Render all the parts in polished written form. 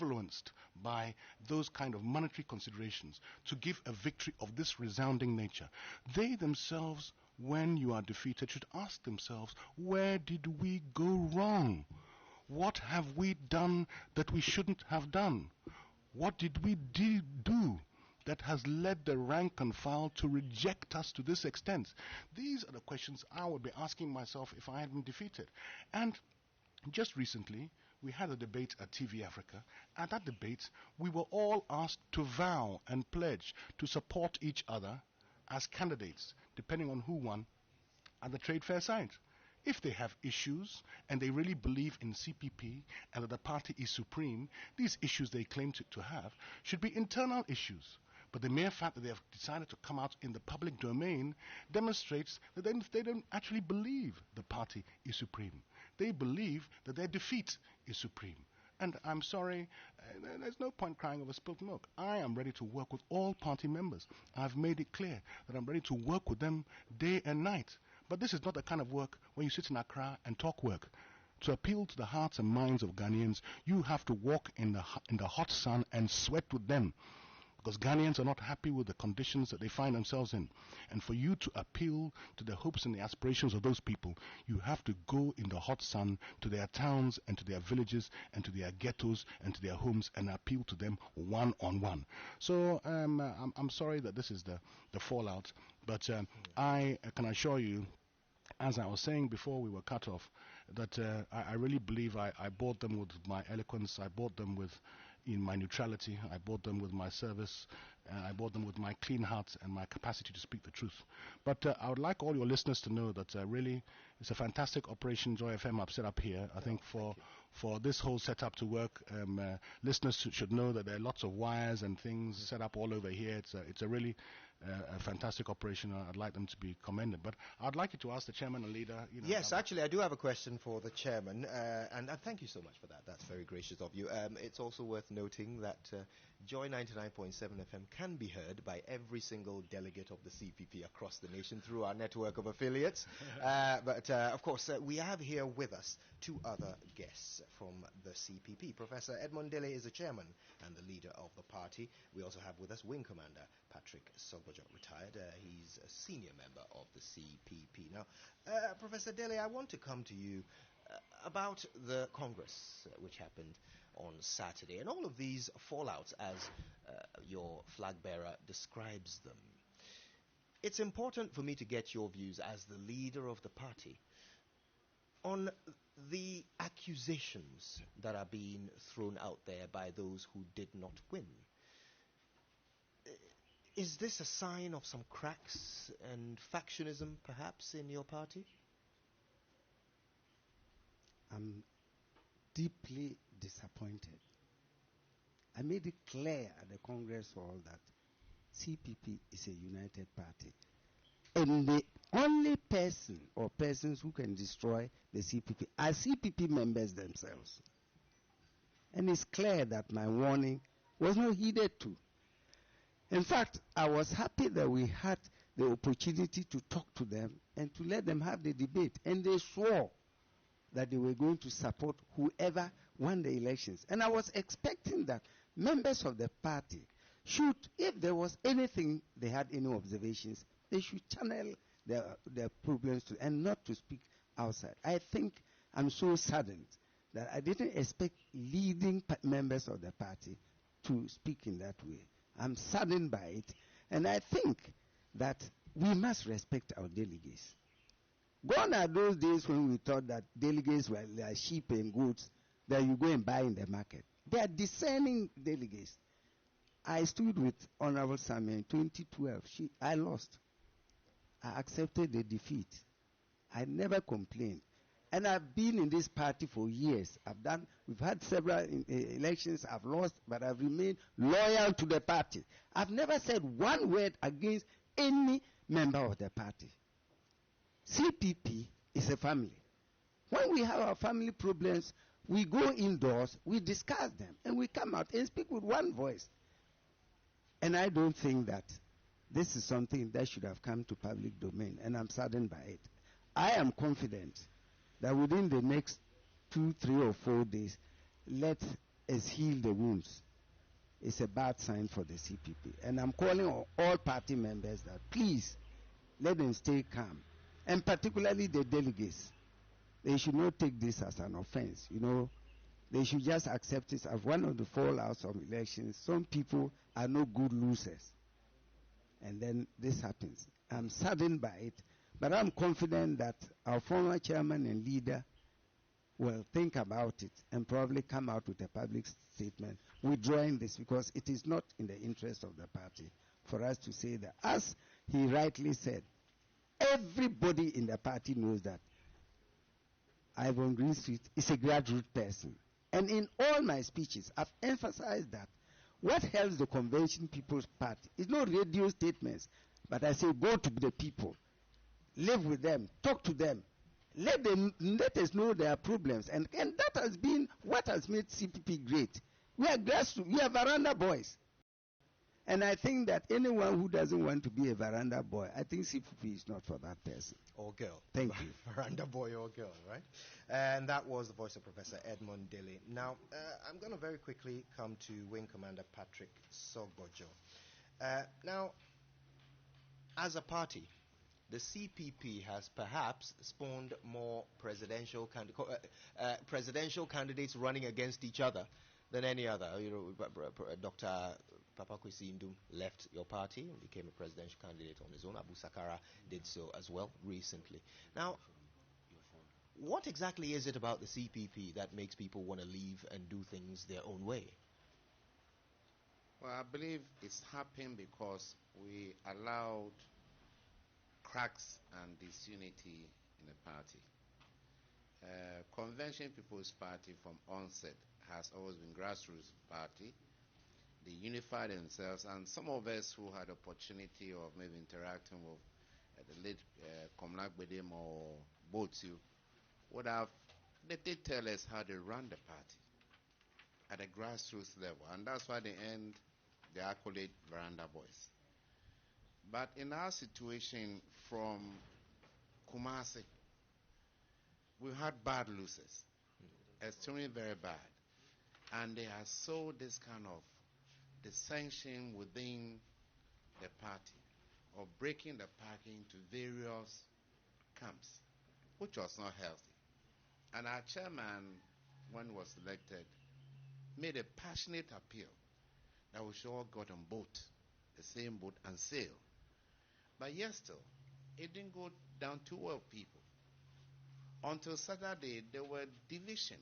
influenced by those kind of monetary considerations to give a victory of this resounding nature. They themselves, when you are defeated, should ask themselves, where did we go wrong? What have we done that we shouldn't have done? What did we do that has led the rank and file to reject us to this extent? These are the questions I would be asking myself if I had been defeated. And just recently, we had a debate at TV Africa. At that debate, we were all asked to vow and pledge to support each other as candidates, depending on who won at the trade fair site. If they have issues and they really believe in CPP and that the party is supreme, these issues they claim to have should be internal issues. But the mere fact that they have decided to come out in the public domain demonstrates that they don't actually believe the party is supreme. They believe that their defeat is supreme. And I'm sorry, there's no point crying over spilt milk. I am ready to work with all party members. I've made it clear that I'm ready to work with them day and night. But this is not the kind of work where you sit in Accra and talk work. To appeal to the hearts and minds of Ghanaians, you have to walk in the hot sun and sweat with them. Because Ghanaians are not happy with the conditions that they find themselves in. And for you to appeal to the hopes and the aspirations of those people, you have to go in the hot sun to their towns and to their villages and to their ghettos and to their homes and appeal to them one-on-one. So I'm sorry that this is the fallout, but I can assure you, as I was saying before we were cut off, that I really believe I bought them with my eloquence, I bought them with in my neutrality, I bought them with my service, I bought them with my clean heart and my capacity to speak the truth. But I would like all your listeners to know that really it's a fantastic operation Joy FM have set up here. I think for this whole setup to work, listeners should know that there are lots of wires and things set up all over here. It's a really a fantastic operation. I'd like them to be commended. But I'd like you to ask the chairman and leader. Yes, actually, I do have a question for the chairman, and thank you so much for that. That's very gracious of you. It's also worth noting that Joy 99.7 FM can be heard by every single delegate of the CPP across the nation through our network of affiliates. But of course, we have here with us two other guests from the CPP. Professor Edmond Dele is the chairman and the leader of the party. We also have with us Wing Commander Patrick Sogbojo, retired. He's a senior member of the CPP. Now, Professor Dele, I want to come to you about the Congress which happened on Saturday and all of these fallouts as your flag bearer describes them. It's important for me to get your views as the leader of the party on the accusations that are being thrown out there by those who did not win. Is this a sign of some cracks and factionism perhaps in your party? I'm deeply disappointed. I made it clear at the Congress Hall that CPP is a united party. And the only person or persons who can destroy the CPP are CPP members themselves. And it's clear that my warning was not heeded to. In fact, I was happy that we had the opportunity to talk to them and to let them have the debate. And they swore that they were going to support whoever won the elections. And I was expecting that members of the party should, if there was anything they had any observations, they should channel their problems to, and not to speak outside. I think I'm so saddened that I didn't expect leading members of the party to speak in that way. I'm saddened by it, and I think that we must respect our delegates. Gone are those days when we thought that delegates were like sheep and goats that you go and buy in the market. They are discerning delegates. I stood with Honorable Samuel in 2012. I lost. I accepted the defeat. I never complained. And I've been in this party for years. We've had several elections. I've lost, but I've remained loyal to the party. I've never said one word against any member of the party. CPP is a family. When we have our family problems, we go indoors, we discuss them, and we come out and speak with one voice. And I don't think that this is something that should have come to public domain, and I'm saddened by it. I am confident that within the next 2, 3, or 4 days, let has healed the wounds, it's a bad sign for the CPP. And I'm calling on all party members that please let them stay calm, and particularly the delegates. They should not take this as an offense. They should just accept it as one of the fallouts of elections. Some people are no good losers. And then this happens. I'm saddened by it, but I'm confident that our former chairman and leader will think about it and probably come out with a public statement withdrawing this, because it is not in the interest of the party for us to say that. As he rightly said, everybody in the party knows that Ivan Greenstreet is a grassroots person. And in all my speeches, I've emphasized that what helps the Convention People's Party is not radio statements, but I say go to the people, live with them, talk to them, let us know their problems, and that has been what has made CPP great. We are grassroots, we are veranda boys, and I think that anyone who doesn't want to be a veranda boy, I think CPP is not for that person or girl. Thank you. Veranda boy or girl, right? And that was the voice of Professor Edmund Daly. Now, I'm going to very quickly come to Wing Commander Patrick Sogojo. Now, as a party, the CPP has perhaps spawned more presidential candidates running against each other than any other. Dr. Papa Kwesi Ndum left your party and became a presidential candidate on his own. Abu Sakara did so as well recently. Now, what exactly is it about the CPP that makes people want to leave and do things their own way? Well, I believe it's happened because we allowed cracks and disunity in the party. Convention People's Party from onset has always been grassroots party. They unified themselves, and some of us who had opportunity of maybe interacting with the late Komlak Bedem or Botu they did tell us how they run the party at a grassroots level, and that's why they earned the accolade Veranda Boys. But in our situation from Kumasi, we had bad losers, extremely very bad. And they have sowed this kind of dissension within the party, of breaking the party into various camps, which was not healthy. And our chairman, when he was elected, made a passionate appeal that we should all get on boat, the same boat, and sail. But yet still, it didn't go down too well, people. Until Saturday, there were division.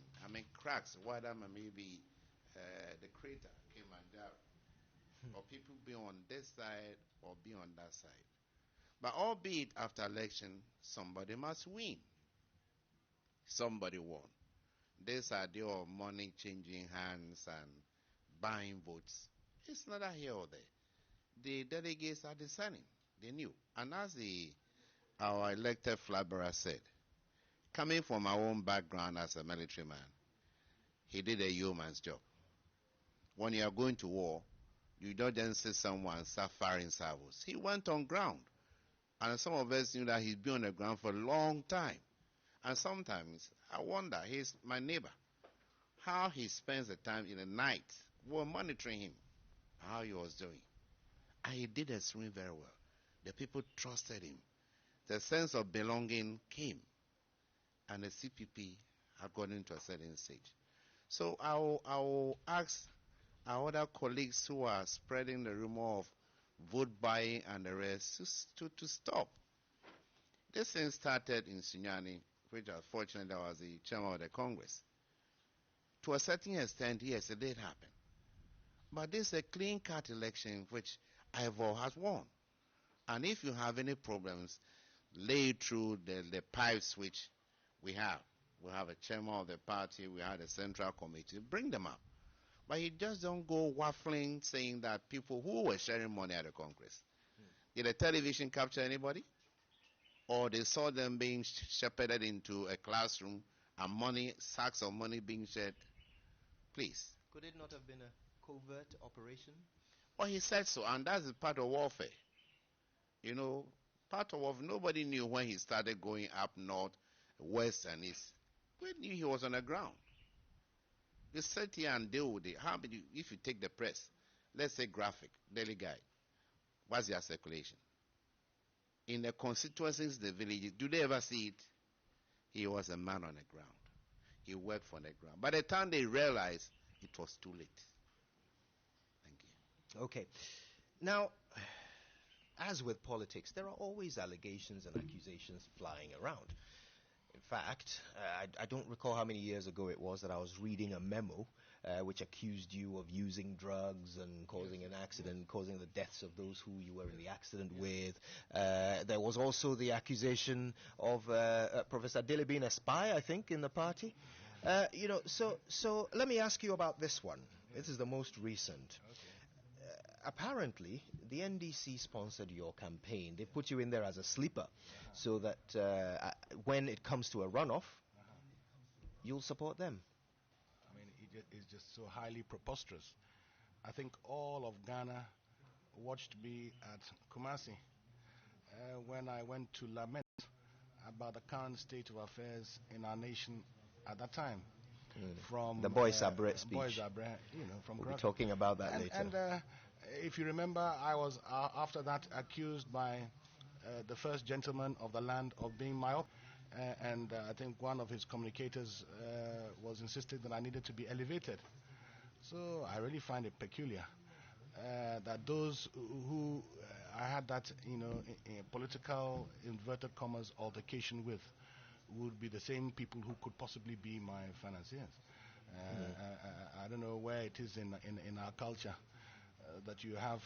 Cracks, whether maybe the crater came and or people be on this side or be on that side. But albeit after election, somebody must win. Somebody won. This idea of money changing hands and buying votes, it's neither here or there. The delegates are discerning. They knew. And as our elected flag bearer said, coming from our own background as a military man, he did a yeoman's job. When you are going to war, you don't then see someone start firing salvos. He went on ground. And some of us knew that he's been on the ground for a long time. And sometimes I wonder, he's my neighbor, how he spends the time in the night. We're monitoring him, how he was doing. And he did extremely very well. The people trusted him. The sense of belonging came. And the CPP had gotten into a certain stage. So I will ask our other colleagues who are spreading the rumor of vote buying and the rest to stop. This thing started in Sunyani, which unfortunately I was the chairman of the Congress. To a certain extent, yes, it did happen. But this is a clean-cut election which Ivor has won. And if you have any problems, lay through the pipes which we have. We have a chairman of the party, we have a central committee, bring them up. But you just don't go waffling saying that people who were sharing money at the Congress. Did the television capture anybody? Or they saw them being shepherded into a classroom and sacks of money being shared? Please. Could it not have been a covert operation? Well, he said so, and that's part of warfare. Part of warfare. Nobody knew when he started going up north, west, and east. We knew he was on the ground. You sit here and deal with it. How many, if you take the press, let's say Graphic, Daily Guide, what's their circulation? In the constituencies, the villages, do they ever see it? He was a man on the ground. He worked for the ground. By the time they realized, it was too late. Thank you. Okay. Now, as with politics, there are always allegations and accusations flying around. In fact, I don't recall how many years ago it was that I was reading a memo which accused you of using drugs and causing an accident, causing the deaths of those who you were in the accident with. There was also the accusation of Professor Dele being a spy, I think, in the party. So let me ask you about this one. This is the most recent. Apparently, the NDC sponsored your campaign. They put you in there as a sleeper so that when it comes to a runoff, you'll support them. I mean, it's just so highly preposterous. I think all of Ghana watched me at Kumasi when I went to lament about the current state of affairs in our nation at that time. From the Boy Sabre speech. Boy Sabre, from we'll be talking about that later. And if you remember, I was after that accused by the first gentleman of the land of being myopic, and I think one of his communicators was insisting that I needed to be elevated. So I really find it peculiar that those who I had that political inverted commas altercation with would be the same people who could possibly be my financiers. I don't know where it is in our culture that you have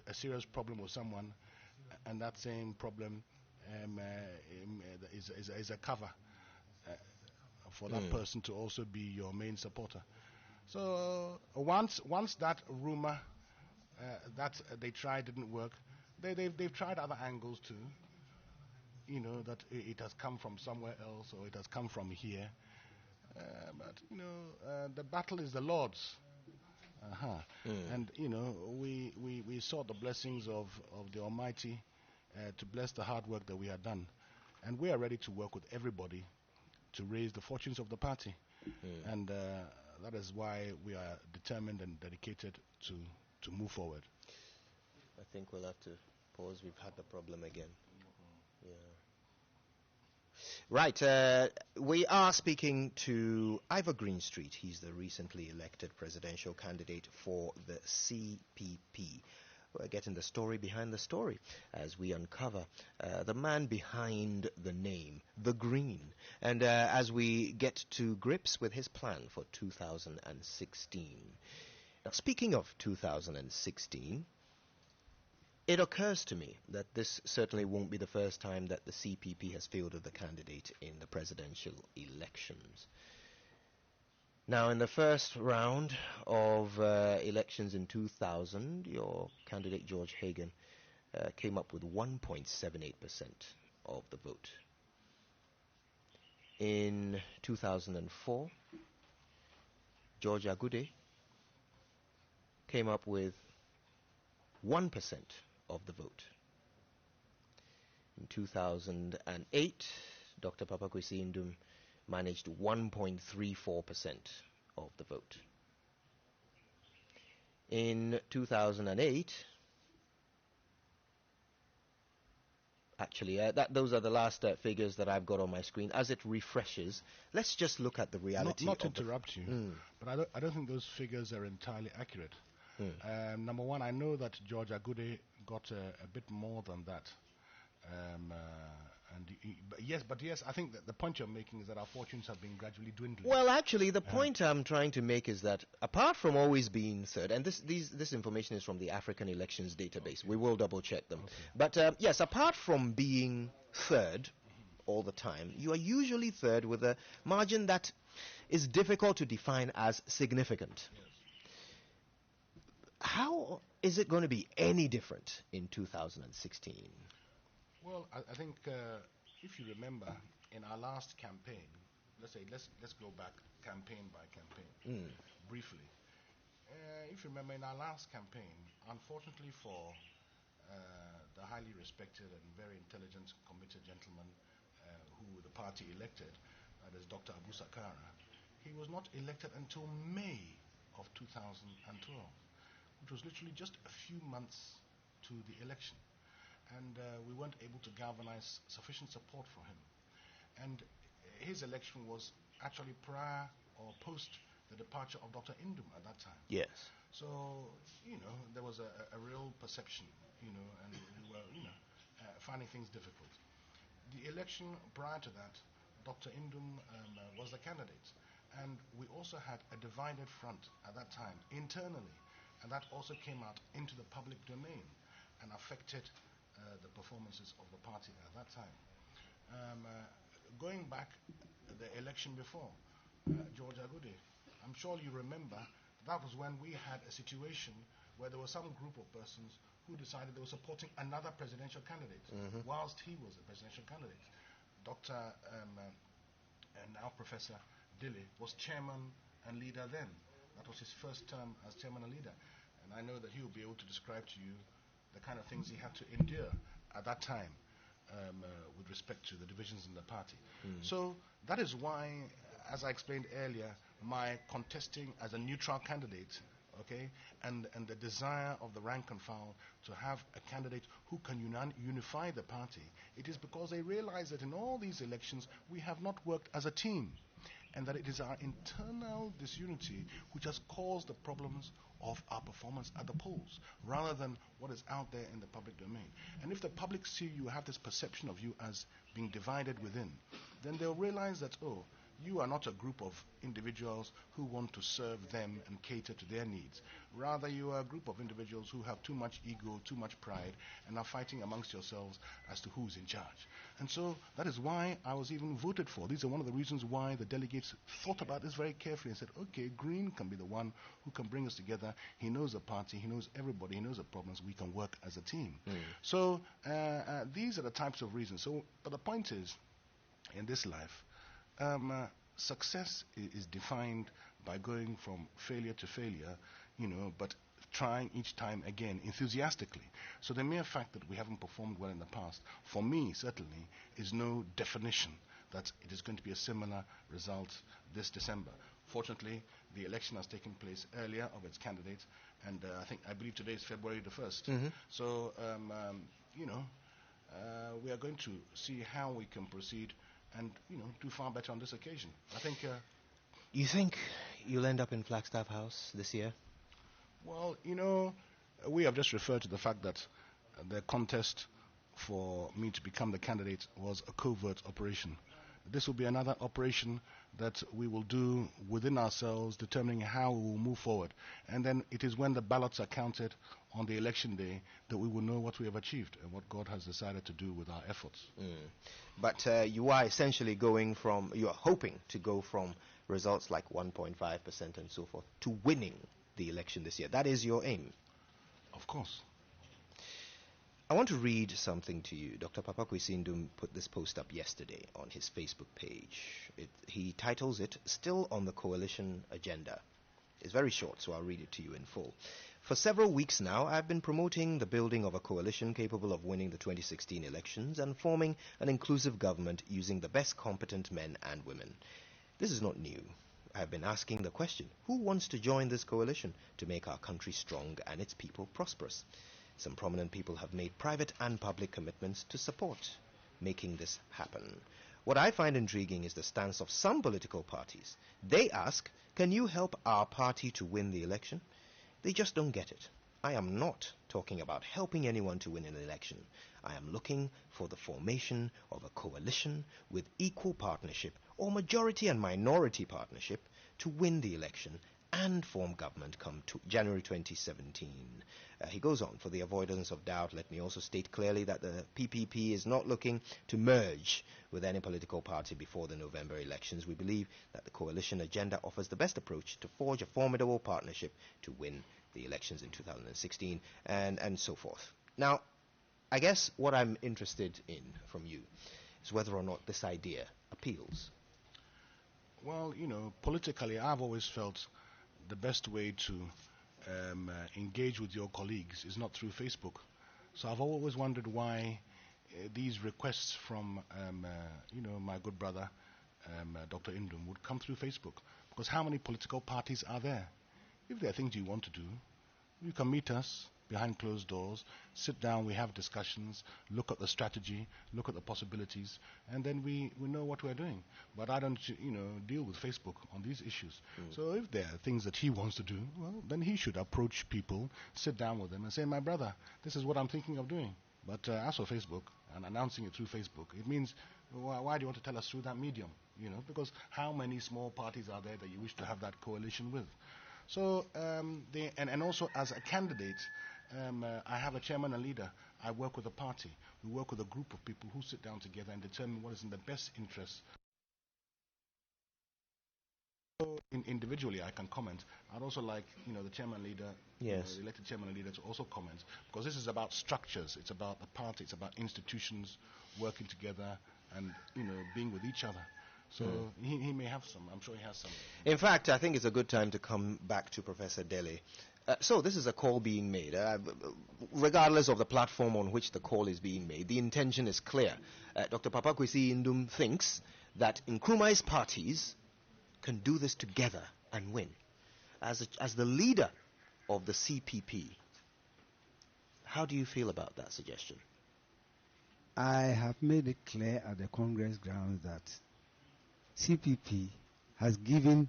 a serious problem with someone, and that same problem is a cover for that person to also be your main supporter. So once that rumor that they tried didn't work, they've tried other angles too. That it has come from somewhere else or it has come from here. But the battle is the Lord's. And we sought the blessings of the Almighty to bless the hard work that we had done, and we are ready to work with everybody to raise the fortunes of the party, and that is why we are determined and dedicated to move forward. I think we'll have to pause. We've had the problem again. Yeah. Right, we are speaking to Ivor Greenstreet. He's the recently elected presidential candidate for the CPP. We're getting the story behind the story as we uncover the man behind the name, The Green, and as we get to grips with his plan for 2016. Now, speaking of 2016, it occurs to me that this certainly won't be the first time that the CPP has fielded the candidate in the presidential elections. Now, in the first round of elections in 2000, your candidate George Hagan came up with 1.78% of the vote. In 2004, George Agude came up with 1% of the vote. In 2008, Dr. Papakwesi Ndum managed 1.34% of the vote. In 2008, actually, those are the last figures that I've got on my screen. As it refreshes, let's just look at the reality. Not to interrupt you, but I don't think those figures are entirely accurate. Number one, I know that George Agude got a bit more than that. But yes, I think that the point you're making is that our fortunes have been gradually dwindling. Well, actually, the point I'm trying to make is that apart from always being third, and this information is from the African Elections Database, we will double check them. But yes, apart from being third all the time, you are usually third with a margin that is difficult to define as significant. How is it going to be any different in 2016? Well, I think if you remember, in our last campaign, let's go back campaign by campaign briefly. If you remember, in our last campaign, unfortunately for the highly respected and very intelligent, committed gentleman who the party elected, that is Dr. Abu Sakara, he was not elected until May of 2012, which was literally just a few months to the election. And we weren't able to galvanize sufficient support for him. And his election was actually prior or post the departure of Dr. Indum at that time. Yes. So, there was a real perception, and we were, finding things difficult. The election prior to that, Dr. Indum was the candidate. And we also had a divided front at that time internally. And that also came out into the public domain and affected the performances of the party at that time. Going back the election before, George Agude, I'm sure you remember that was when we had a situation where there was some group of persons who decided they were supporting another presidential candidate whilst he was a presidential candidate. Dr. And now Professor Dili was chairman and leader then. That was his first term as chairman and leader. And I know that he will be able to describe to you the kind of things he had to endure at that time with respect to the divisions in the party. So that is why, as I explained earlier, my contesting as a neutral candidate, okay, and the desire of the rank and file to have a candidate who can unify the party, it is because they realize that in all these elections we have not worked as a team, and that it is our internal disunity which has caused the problems of our performance at the polls, rather than what is out there in the public domain. And if the public see you have this perception of you as being divided within, then they'll realize that, oh, you are not a group of individuals who want to serve them and cater to their needs. Rather, you are a group of individuals who have too much ego, too much pride, and are fighting amongst yourselves as to who's in charge. And so that is why I was even voted for. These are one of the reasons why the delegates thought about this very carefully and said, okay, Green can be the one who can bring us together. He knows the party, he knows everybody, he knows the problems. We can work as a team. So these are the types of reasons. But the point is, in this life, success is defined by going from failure to failure, but trying each time again enthusiastically. So the mere fact that we haven't performed well in the past, for me certainly, is no definition that it is going to be a similar result this December. Fortunately, the election has taken place earlier of its candidates, and I believe today is February the 1st. So, we are going to see how we can proceed and do far better on this occasion. I think. You think you'll end up in Flagstaff House this year? Well, we have just referred to the fact that the contest for me to become the candidate was a covert operation. This will be another operation that we will do within ourselves, determining how we will move forward. And then it is when the ballots are counted on the election day that we will know what we have achieved and what God has decided to do with our efforts. But you are essentially you are hoping to go from results like 1.5% and so forth to winning the election this year. That is your aim. Of course. I want to read something to you. Dr. Papa Kwesi Ndum put this post up yesterday on his Facebook page. He titles it, Still on the Coalition Agenda. It's very short, so I'll read it to you in full. For several weeks now, I've been promoting the building of a coalition capable of winning the 2016 elections and forming an inclusive government using the best competent men and women. This is not new. I've been asking the question, who wants to join this coalition to make our country strong and its people prosperous? Some prominent people have made private and public commitments to support making this happen. What I find intriguing is the stance of some political parties. They ask, can you help our party to win the election? They just don't get it. I am not talking about helping anyone to win an election. I am looking for the formation of a coalition with equal partnership or majority and minority partnership to win the election and form government come to January 2017. He goes on, for the avoidance of doubt, let me also state clearly that the PPP is not looking to merge with any political party before the November elections. We believe that the coalition agenda offers the best approach to forge a formidable partnership to win the elections in 2016 and so forth. Now, I guess what I'm interested in from you is whether or not this idea appeals. Well, politically, I've always felt the best way to engage with your colleagues is not through Facebook. So I've always wondered why these requests from, my good brother, Dr. Indum, would come through Facebook. Because how many political parties are there? If there are things you want to do, you can meet us behind closed doors, sit down, we have discussions, look at the strategy, look at the possibilities, and then we know what we're doing. But I don't, deal with Facebook on these issues. So if there are things that he wants to do, well, then he should approach people, sit down with them and say, my brother, this is what I'm thinking of doing. But as for Facebook and announcing it through Facebook, it means, why do you want to tell us through that medium? Because how many small parties are there that you wish to have that coalition with? So, and also as a candidate, I have a chairman and leader. I work with a party. We work with a group of people who sit down together and determine what is in the best interest. So individually, I can comment. I'd also like, the chairman leader, Yes. the elected chairman and leader, to also comment, because this is about structures. It's about the party. It's about institutions working together and being with each other. So he may have some. I'm sure he has some. In fact, I think it's a good time to come back to Professor Dele. So this is a call being made. Regardless of the platform on which the call is being made, the intention is clear. Dr. Papakwesi Indum thinks that Nkrumah's parties can do this together and win. As the leader of the CPP, how do you feel about that suggestion? I have made it clear at the Congress grounds that CPP has given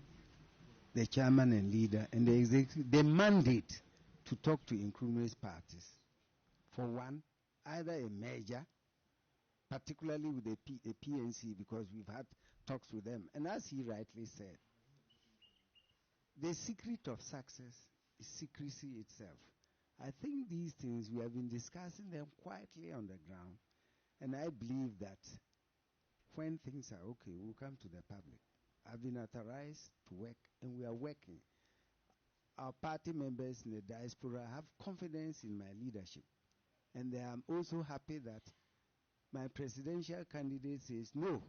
the chairman and leader and the executive the mandate to talk to Nkrumah's parties. For one, either a merger, particularly with the PNC, because we've had talks with them. And as he rightly said, the secret of success is secrecy itself. I think these things, we have been discussing them quietly on the ground, and I believe that when things are okay, we'll come to the public. I've been authorized to work, and we are working. Our party members in the diaspora have confidence in my leadership, and they are also happy that my presidential candidate says, no,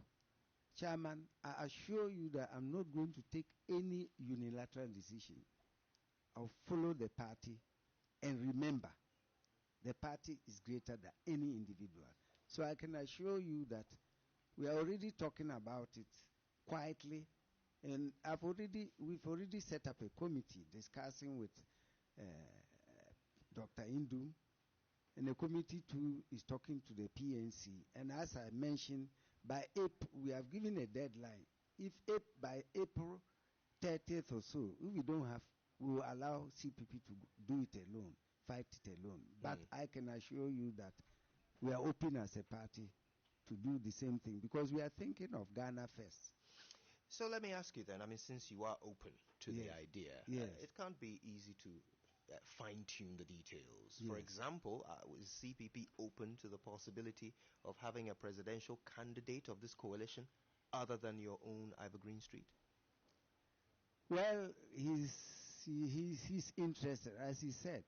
Chairman, I assure you that I'm not going to take any unilateral decision. I'll follow the party, and remember, the party is greater than any individual. So I can assure you that we are already talking about it quietly, and we've already set up a committee discussing with Dr. Indum, and the committee too is talking to the PNC. And as I mentioned, by April, we have given a deadline. If by April 30th or so, if we don't have, we will allow CPP to do it alone, fight it alone. But I can assure you that we are open as a party to do the same thing, because we are thinking of Ghana first. So let me ask you then, since you are open to the idea, it can't be easy to fine-tune the details. Yes. For example, is CPP open to the possibility of having a presidential candidate of this coalition other than your own Ivor Greenstreet? Well, he's interested, as he said.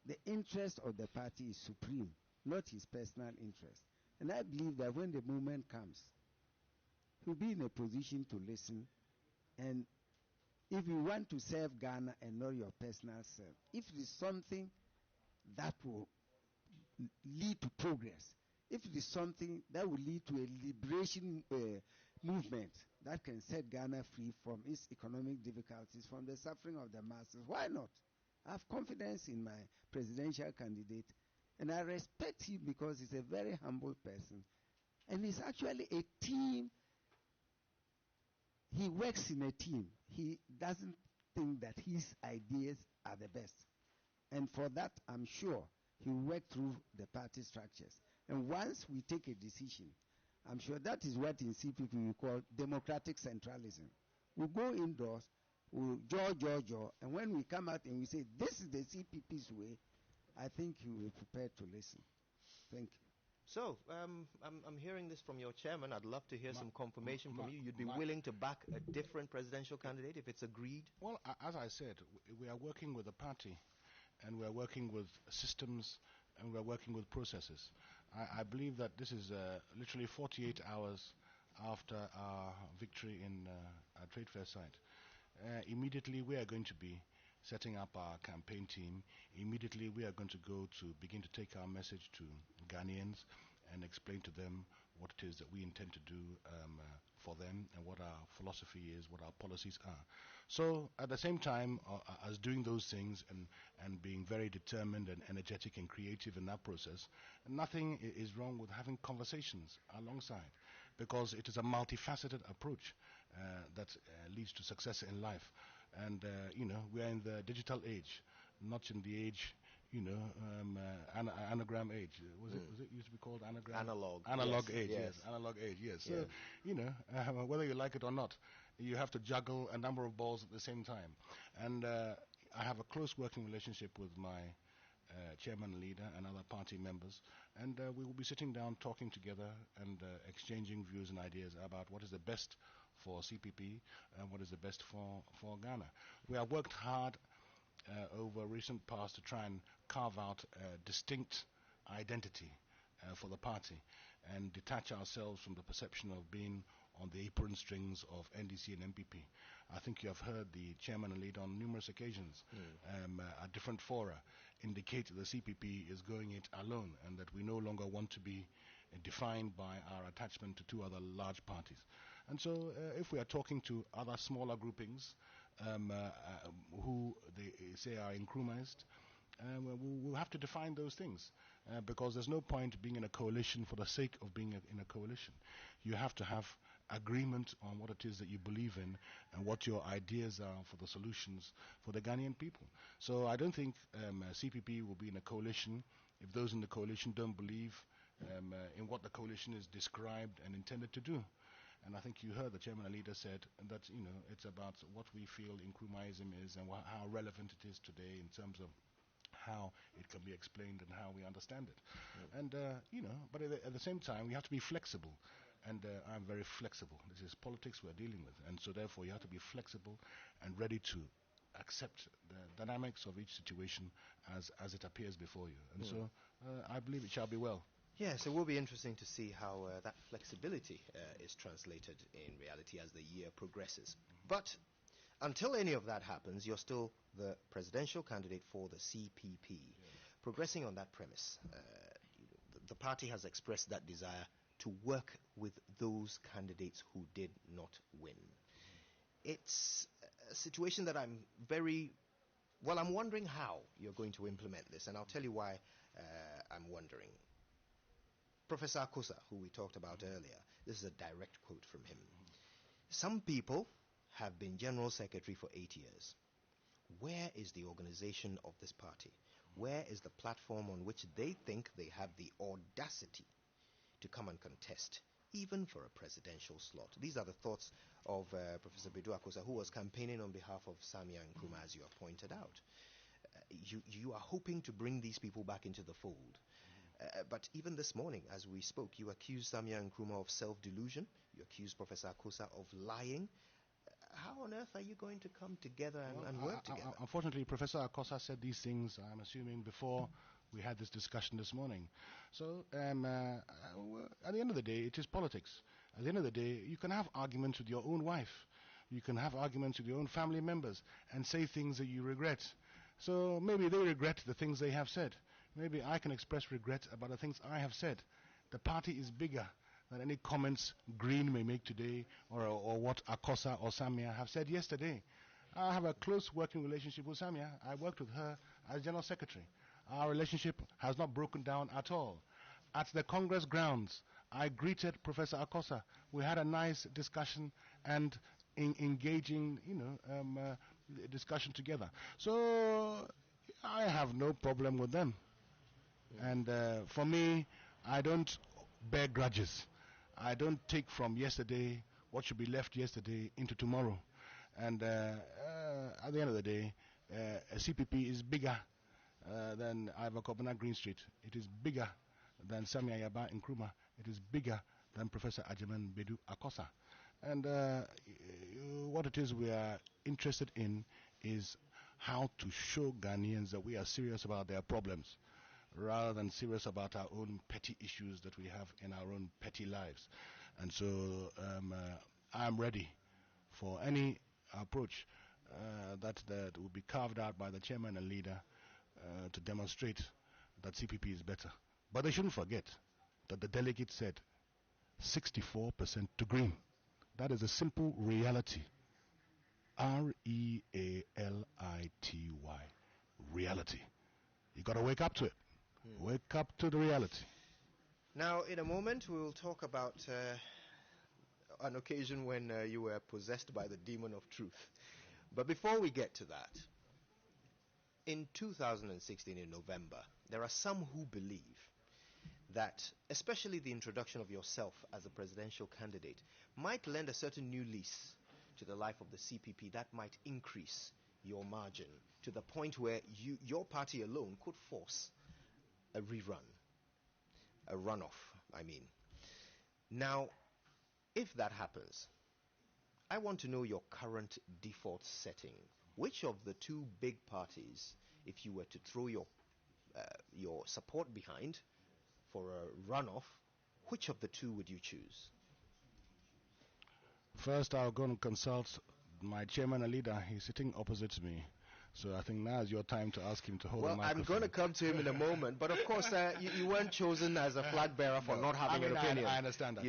The interest of the party is supreme, not his personal interest. And I believe that when the moment comes, he'll be in a position to listen. And if you want to serve Ghana and not your personal self, if it is something that will lead to progress, if it is something that will lead to a liberation movement that can set Ghana free from its economic difficulties, from the suffering of the masses, why not? I have confidence in my presidential candidate, and I respect him because he's a very humble person. And he's actually a team. He works in a team. He doesn't think that his ideas are the best. And for that, I'm sure he'll work through the party structures. And once we take a decision, I'm sure that is what in CPP we call democratic centralism. We'll go indoors, we'll jaw, and when we come out and we say, this is the CPP's way, I think he will be prepared to listen. Thank you. So, I'm hearing this from your chairman. I'd love to hear some confirmation from you. You'd be willing to back a different presidential candidate if it's agreed? Well, as I said, we are working with the party, and we are working with systems, and we are working with processes. I believe that this is literally 48 hours after our victory in our trade fair site. Immediately, we are going to be setting up our campaign team. Immediately, we are going to go to begin to take our message to Ghanaians and explain to them what it is that we intend to do for them and what our philosophy is, what our policies are. So at the same time as doing those things and being very determined and energetic and creative in that process, nothing is wrong with having conversations alongside, because it is a multifaceted approach that leads to success in life. And we are in the digital age, not in the age, anagram age. Was it used to be called anagram? Analog Yes, age, yes. yes. Analog age, yes. Yeah. So, whether you like it or not, you have to juggle a number of balls at the same time. And I have a close working relationship with my chairman and leader and other party members, and we will be sitting down talking together and exchanging views and ideas about what is the best for CPP and what is the best for Ghana. We have worked hard over recent past to try and carve out a distinct identity for the party and detach ourselves from the perception of being on the apron strings of NDC and MPP. I think you have heard the chairman and leader on numerous occasions at different fora indicate that the CPP is going it alone and that we no longer want to be defined by our attachment to two other large parties. And so if we are talking to other smaller groupings who they say are Nkrumahist, we'll have to define those things because there's no point being in a coalition for the sake of being in a coalition. You have to have agreement on what it is that you believe in and what your ideas are for the solutions for the Ghanaian people. So I don't think CPP will be in a coalition if those in the coalition don't believe in what the coalition is described and intended to do. And I think you heard the chairman and leader said that it's about what we feel Nkrumahism is and how relevant it is today in terms of how it can be explained and how we understand it. And but at the same time we have to be flexible. And I'm very flexible. This is politics we're dealing with, and so therefore you have to be flexible and ready to accept the dynamics of each situation as it appears before you. And so I believe it shall be well. Yes, it will be interesting to see how that flexibility is translated in reality as the year progresses. But until any of that happens, you're still the presidential candidate for the CPP. Progressing on that premise, the party has expressed that desire to work with those candidates who did not win. It's a situation that I'm wondering how you're going to implement this, and I'll tell you why I'm wondering. Professor Akosa, who we talked about earlier, this is a direct quote from him. Some people have been General Secretary for 8 years. Where is the organization of this party? Where is the platform on which they think they have the audacity to come and contest, even for a presidential slot? These are the thoughts of Professor Bedu Akosa, who was campaigning on behalf of Samia Nkrumah, as you have pointed out. You are hoping to bring these people back into the fold. But even this morning, as we spoke, you accused Samia Nkrumah of self-delusion. You accused Professor Akosa of lying. How on earth are you going to come together and work together? Unfortunately, Professor Akosa said these things, I'm assuming, before we had this discussion this morning. So at the end of the day, it is politics. At the end of the day, you can have arguments with your own wife. You can have arguments with your own family members and say things that you regret. So maybe they regret the things they have said. Maybe I can express regret about the things I have said. The party is bigger than any comments Green may make today or what Akosa or Samia have said yesterday. I have a close working relationship with Samia. I worked with her as General Secretary. Our relationship has not broken down at all. At the Congress grounds, I greeted Professor Akosa. We had a nice discussion and engaging, discussion together. So I have no problem with them. And for me, I don't bear grudges. I don't take from yesterday what should be left yesterday into tomorrow. And at the end of the day, CPP is bigger than Ivor Kobana Green Street. It is bigger than Samia Yaba Nkrumah. It is bigger than Professor Ajaman Bedu Akosa. And what it is we are interested in is how to show Ghanaians that we are serious about their problems, rather than serious about our own petty issues that we have in our own petty lives. And so I'm ready for any approach that will be carved out by the chairman and leader to demonstrate that CPP is better. But they shouldn't forget that the delegate said 64% to Green. That is a simple reality. Reality. Reality. You got to wake up to it. Wake up to the reality. Now, in a moment, we will talk about an occasion when you were possessed by the demon of truth. But before we get to that, in 2016, in November, there are some who believe that, especially the introduction of yourself as a presidential candidate, might lend a certain new lease to the life of the CPP that might increase your margin to the point where your party alone could force a rerun, a runoff, I mean. Now, if that happens, I want to know your current default setting. Which of the two big parties, if you were to throw your support behind for a runoff, which of the two would you choose? First, I'll go and consult my chairman and leader. He's sitting opposite to me. So I think now is your time to ask him to hold the microphone. Well, I'm going to come to him in a moment. But of course, you weren't chosen as a flag bearer for not having an opinion. I understand that.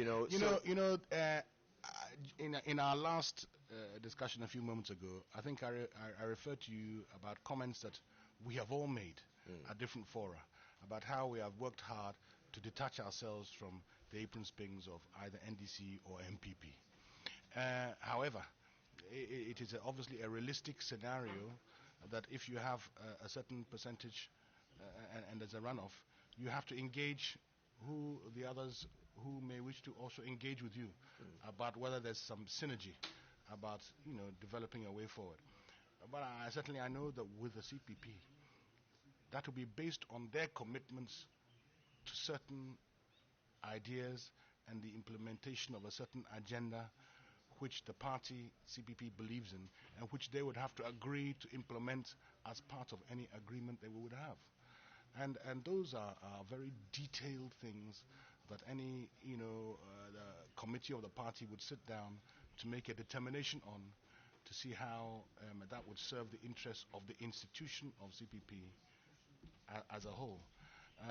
In our last discussion a few moments ago, I think I referred to you about comments that we have all made at different fora about how we have worked hard to detach ourselves from the apron strings of either NDC or MPP. However, it is obviously a realistic scenario that if you have a certain percentage and there's a runoff, you have to engage the others who may wish to also engage with you about whether there's some synergy about developing a way forward. But I know that with the CPP, that will be based on their commitments to certain ideas and the implementation of a certain agenda which the party CPP believes in and which they would have to agree to implement as part of any agreement they would have. And those are very detailed things that any the committee of the party would sit down to make a determination on to see how that would serve the interests of the institution of CPP as a whole.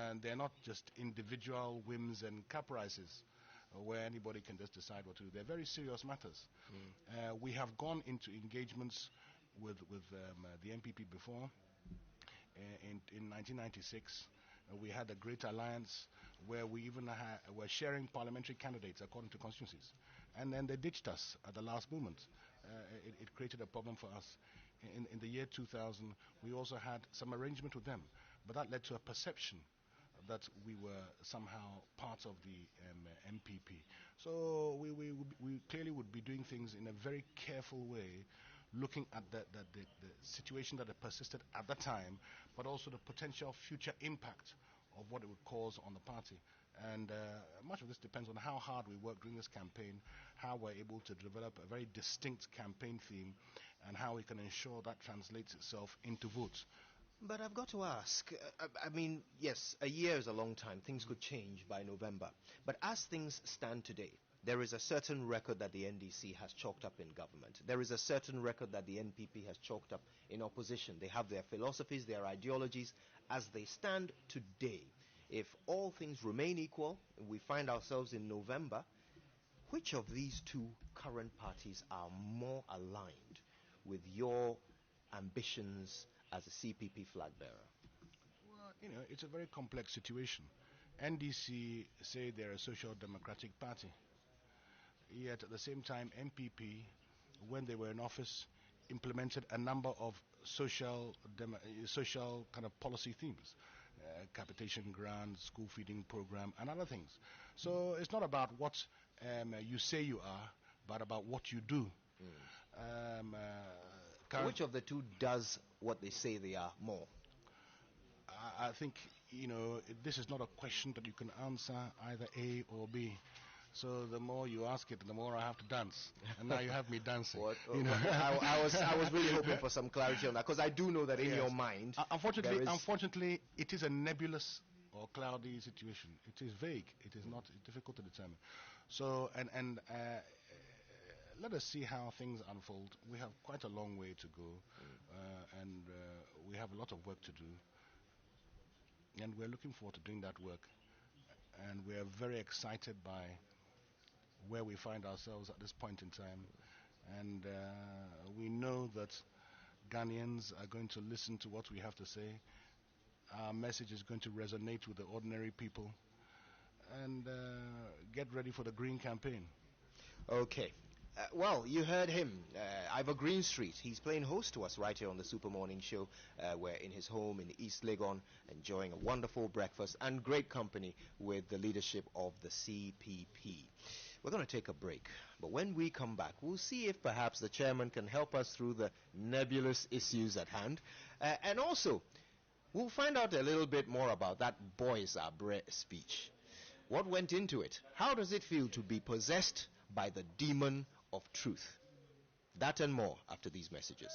And they're not just individual whims and caprices where anybody can just decide what to do. They're very serious matters. We have gone into engagements with the MPP before. In 1996, we had a great alliance where we even were sharing parliamentary candidates according to constituencies. And then they ditched us at the last moment. It created a problem for us. In the year 2000, we also had some arrangement with them, but that led to a perception that we were somehow part of the MPP. So we clearly would be doing things in a very careful way, looking at the situation that had persisted at the time, but also the potential future impact of what it would cause on the party. And much of this depends on how hard we work during this campaign, how we're able to develop a very distinct campaign theme, and how we can ensure that translates itself into votes. But I've got to ask, I mean, yes, a year is a long time. Things could change by November. But as things stand today, there is a certain record that the NDC has chalked up in government. There is a certain record that the NPP has chalked up in opposition. They have their philosophies, their ideologies. As they stand today, if all things remain equal, we find ourselves in November, which of these two current parties are more aligned with your ambitions as a CPP flag bearer? Well, it's a very complex situation. NDC say they're a social democratic party. Yet at the same time, MPP, when they were in office, implemented a number of social kind of policy themes. Capitation grant, school feeding program, and other things. So it's not about what you say you are, but about what you do. Which of the two does what they say they are more? I think, this is not a question that you can answer either A or B. So the more you ask it, the more I have to dance. And now you have me dancing. I was really hoping for some clarity on that, because I do know that in your mind... Unfortunately, it is a nebulous or cloudy situation. It is vague. It is not difficult to determine. So, and let us see how things unfold. We have quite a long way to go, and we have a lot of work to do. And we're looking forward to doing that work. And we're very excited by where we find ourselves at this point in time. And we know that Ghanaians are going to listen to what we have to say. Our message is going to resonate with the ordinary people. And get ready for the Green campaign. Okay. Well, you heard him, Ivor Greenstreet. He's playing host to us right here on the Super Morning Show. We're in his home in East Legon, enjoying a wonderful breakfast and great company with the leadership of the CPP. We're going to take a break, but when we come back, we'll see if perhaps the chairman can help us through the nebulous issues at hand. And also, we'll find out a little bit more about that Boys Are Bre speech. What went into it? How does it feel to be possessed by the demon of truth? That and more after these messages.